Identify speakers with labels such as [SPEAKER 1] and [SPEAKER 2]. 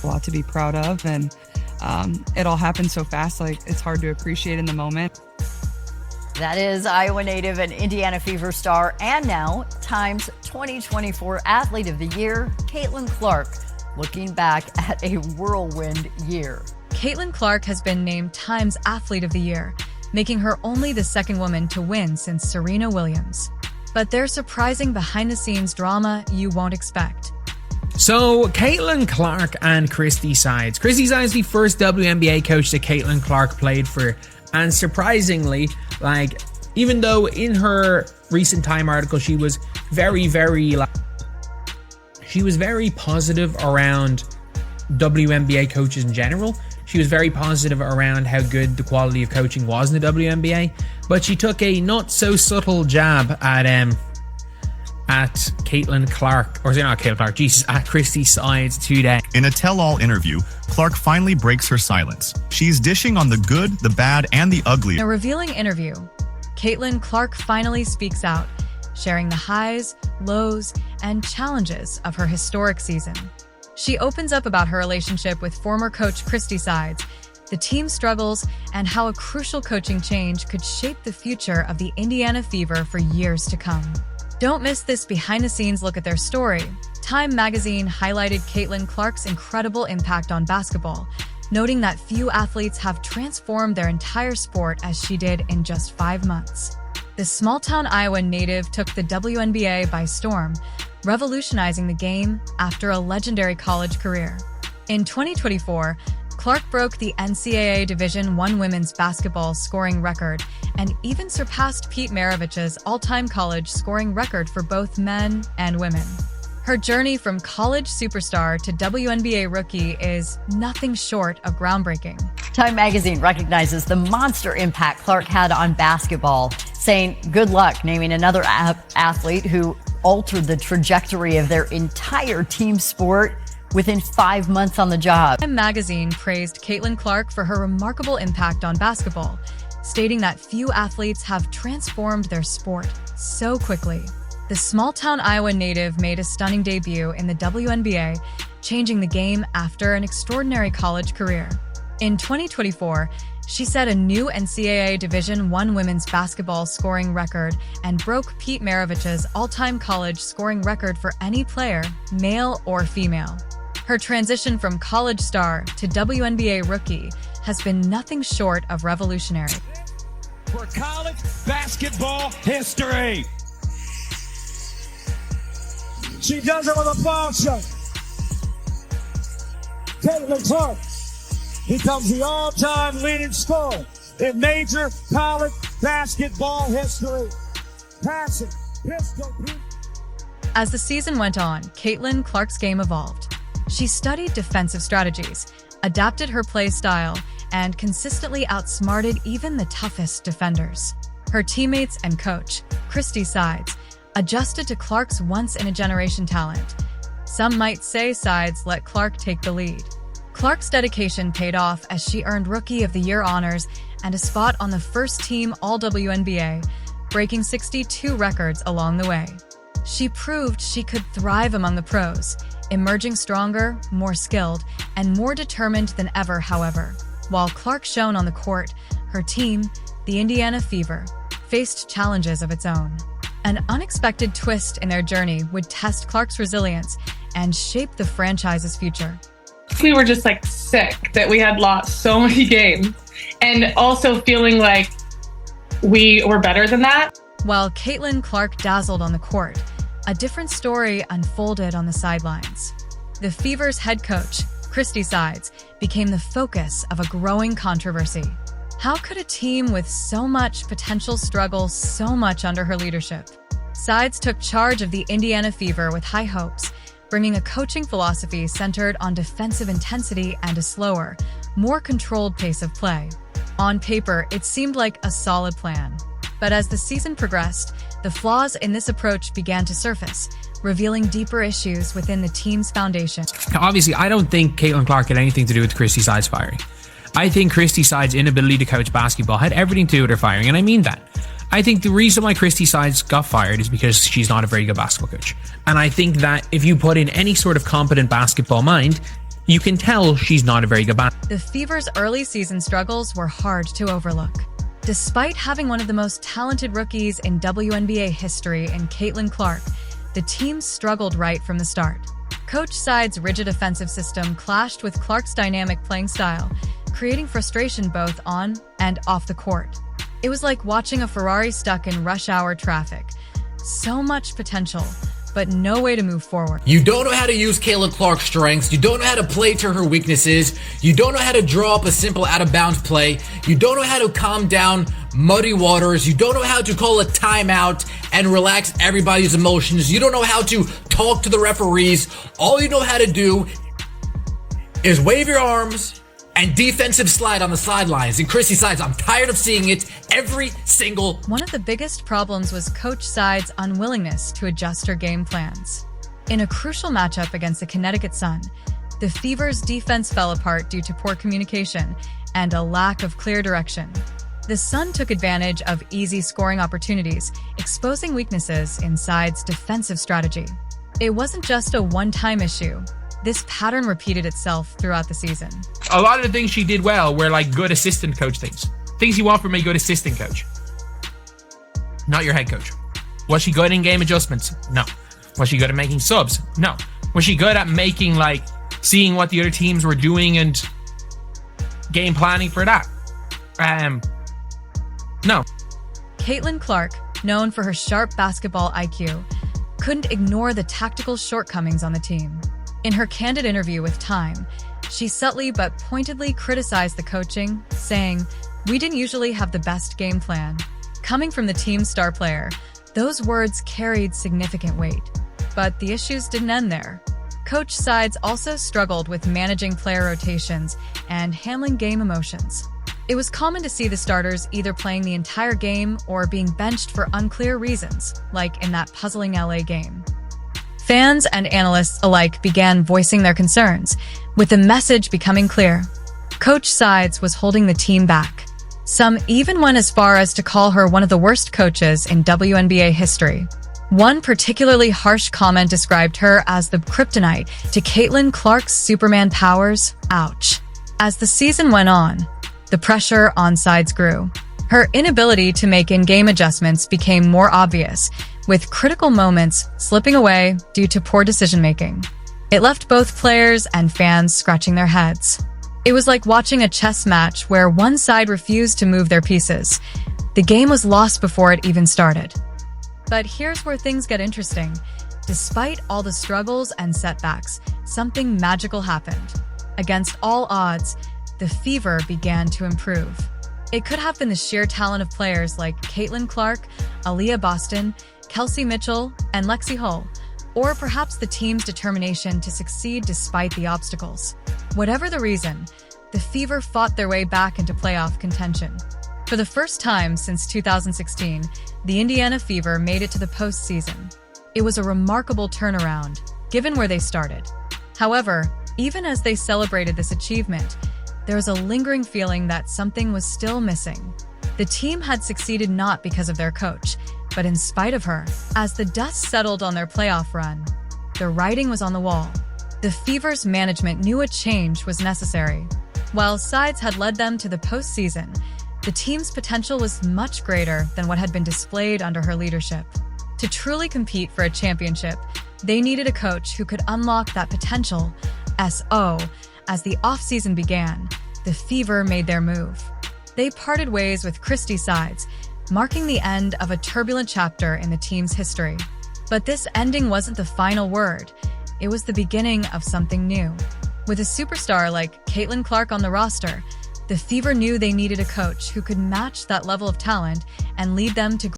[SPEAKER 1] A lot to be proud of, and it all happened so fast, like it's hard to appreciate in the moment.
[SPEAKER 2] That is Iowa native and Indiana Fever star, and now Time's 2024 Athlete of the Year, Caitlin Clark, looking back at a whirlwind year.
[SPEAKER 3] Caitlin Clark has been named Time's Athlete of the Year, making her only the second woman to win since Serena Williams. But there's surprising behind-the-scenes drama you won't expect.
[SPEAKER 4] So, Caitlin Clark and Christie Sides. Christie Sides, the first WNBA coach that Caitlin Clark played for. And surprisingly, even though in her recent Time article, she was very positive around WNBA coaches in general. She was very positive around how good the quality of coaching was in the WNBA. But she took a not so subtle jab at Caitlin Clark, at Christie Sides today.
[SPEAKER 5] In a tell-all interview, Clark finally breaks her silence. She's dishing on the good, the bad, and the ugly.
[SPEAKER 3] In a revealing interview, Caitlin Clark finally speaks out, sharing the highs, lows, and challenges of her historic season. She opens up about her relationship with former coach Christie Sides, the team's struggles, and how a crucial coaching change could shape the future of the Indiana Fever for years to come. Don't miss this behind-the-scenes look at their story. Time magazine highlighted Caitlin Clark's incredible impact on basketball, noting that few athletes have transformed their entire sport as she did in just 5 months. The small-town Iowa native took the WNBA by storm, revolutionizing the game after a legendary college career. In 2024, Clark broke the NCAA Division I women's basketball scoring record and even surpassed Pete Maravich's all-time college scoring record for both men and women. Her journey from college superstar to WNBA rookie is nothing short of groundbreaking.
[SPEAKER 2] Time magazine recognizes the monster impact Clark had on basketball, saying good luck naming another athlete who altered the trajectory of their entire team sport within 5 months on the job.
[SPEAKER 3] Time magazine praised Caitlin Clark for her remarkable impact on basketball, stating that few athletes have transformed their sport so quickly. The small-town Iowa native made a stunning debut in the WNBA, changing the game after an extraordinary college career. In 2024, she set a new NCAA Division I women's basketball scoring record and broke Pete Maravich's all-time college scoring record for any player, male or female. Her transition from college star to WNBA rookie has been nothing short of revolutionary.
[SPEAKER 6] For college basketball history. She does it with a bomb shot. Caitlin Clark becomes the all-time leading scorer in major college basketball history. Passing, pistol.
[SPEAKER 3] As the season went on, Caitlin Clark's game evolved. She studied defensive strategies, adapted her play style, and consistently outsmarted even the toughest defenders. Her teammates and coach, Christie Sides, adjusted to Clark's once-in-a-generation talent. Some might say Sides let Clark take the lead. Clark's dedication paid off as she earned Rookie of the Year honors and a spot on the first-team All-WNBA, breaking 62 records along the way. She proved she could thrive among the pros, emerging stronger, more skilled, and more determined than ever, however. While Clark shone on the court, her team, the Indiana Fever, faced challenges of its own. An unexpected twist in their journey would test Clark's resilience and shape the franchise's future.
[SPEAKER 7] We were just sick that we had lost so many games, and also feeling like we were better than that.
[SPEAKER 3] While Caitlin Clark dazzled on the court, a different story unfolded on the sidelines. The Fever's head coach, Christie Sides, became the focus of a growing controversy. How could a team with so much potential struggle so much under her leadership? Sides took charge of the Indiana Fever with high hopes, bringing a coaching philosophy centered on defensive intensity and a slower, more controlled pace of play. On paper, it seemed like a solid plan. But as the season progressed, the flaws in this approach began to surface, revealing deeper issues within the team's foundation.
[SPEAKER 4] Obviously, I don't think Caitlin Clark had anything to do with Christie Sides firing. I think Christie Sides' inability to coach basketball had everything to do with her firing, and I mean that. I think the reason why Christie Sides got fired is because she's not a very good basketball coach. And I think that if you put in any sort of competent basketball mind, you can tell she's not a very good basketball.
[SPEAKER 3] The Fever's early season struggles were hard to overlook. Despite having one of the most talented rookies in WNBA history in Caitlin Clark, the team struggled right from the start. Coach Side's rigid offensive system clashed with Clark's dynamic playing style, creating frustration both on and off the court. It was like watching a Ferrari stuck in rush hour traffic. So much potential, but no way to move forward.
[SPEAKER 8] You don't know how to use Caitlin Clark's strengths. You don't know how to play to her weaknesses. You don't know how to draw up a simple out-of-bounds play. You don't know how to calm down muddy waters. You don't know how to call a timeout and relax everybody's emotions. You don't know how to talk to the referees. All you know how to do is wave your arms and defensive slide on the sidelines. And Christie sides, I'm tired of seeing it every single.
[SPEAKER 3] One of the biggest problems was Coach Side's unwillingness to adjust her game plans. In a crucial matchup against the Connecticut Sun, the Fever's defense fell apart due to poor communication and a lack of clear direction. The Sun took advantage of easy scoring opportunities, exposing weaknesses in Side's defensive strategy. It wasn't just a one-time issue. This pattern repeated itself throughout the season.
[SPEAKER 4] A lot of the things she did well were like good assistant coach things. Things you want from a good assistant coach. Not your head coach. Was she good in game adjustments? No. Was she good at making subs? No. Was she good at making, like, seeing what the other teams were doing and game planning for that? No.
[SPEAKER 3] Caitlin Clark, known for her sharp basketball IQ, couldn't ignore the tactical shortcomings on the team. In her candid interview with Time, she subtly but pointedly criticized the coaching, saying, "We didn't usually have the best game plan." Coming from the team's star player, those words carried significant weight. But the issues didn't end there. Coach Sides also struggled with managing player rotations and handling game emotions. It was common to see the starters either playing the entire game or being benched for unclear reasons, like in that puzzling LA game. Fans and analysts alike began voicing their concerns, with the message becoming clear. Coach Sides was holding the team back. Some even went as far as to call her one of the worst coaches in WNBA history. One particularly harsh comment described her as the kryptonite to Caitlin Clark's Superman powers. Ouch. As the season went on, the pressure on Sides grew. Her inability to make in-game adjustments became more obvious, with critical moments slipping away due to poor decision-making. It left both players and fans scratching their heads. It was like watching a chess match where one side refused to move their pieces. The game was lost before it even started. But here's where things get interesting. Despite all the struggles and setbacks, something magical happened. Against all odds, the Fever began to improve. It could have been the sheer talent of players like Caitlin Clark, Aaliyah Boston, Kelsey Mitchell, and Lexi Hull, or perhaps the team's determination to succeed despite the obstacles. Whatever the reason, the Fever fought their way back into playoff contention. For the first time since 2016, the Indiana Fever made it to the postseason. It was a remarkable turnaround, given where they started. However, even as they celebrated this achievement, there was a lingering feeling that something was still missing. The team had succeeded not because of their coach, but in spite of her. As the dust settled on their playoff run, the writing was on the wall. The Fever's management knew a change was necessary. While Sides had led them to the postseason, the team's potential was much greater than what had been displayed under her leadership. To truly compete for a championship, they needed a coach who could unlock that potential. As the offseason began, the Fever made their move. They parted ways with Christie Sides, marking the end of a turbulent chapter in the team's history. But this ending wasn't the final word. It was the beginning of something new. With a superstar like Caitlin Clark on the roster, the Fever knew they needed a coach who could match that level of talent and lead them to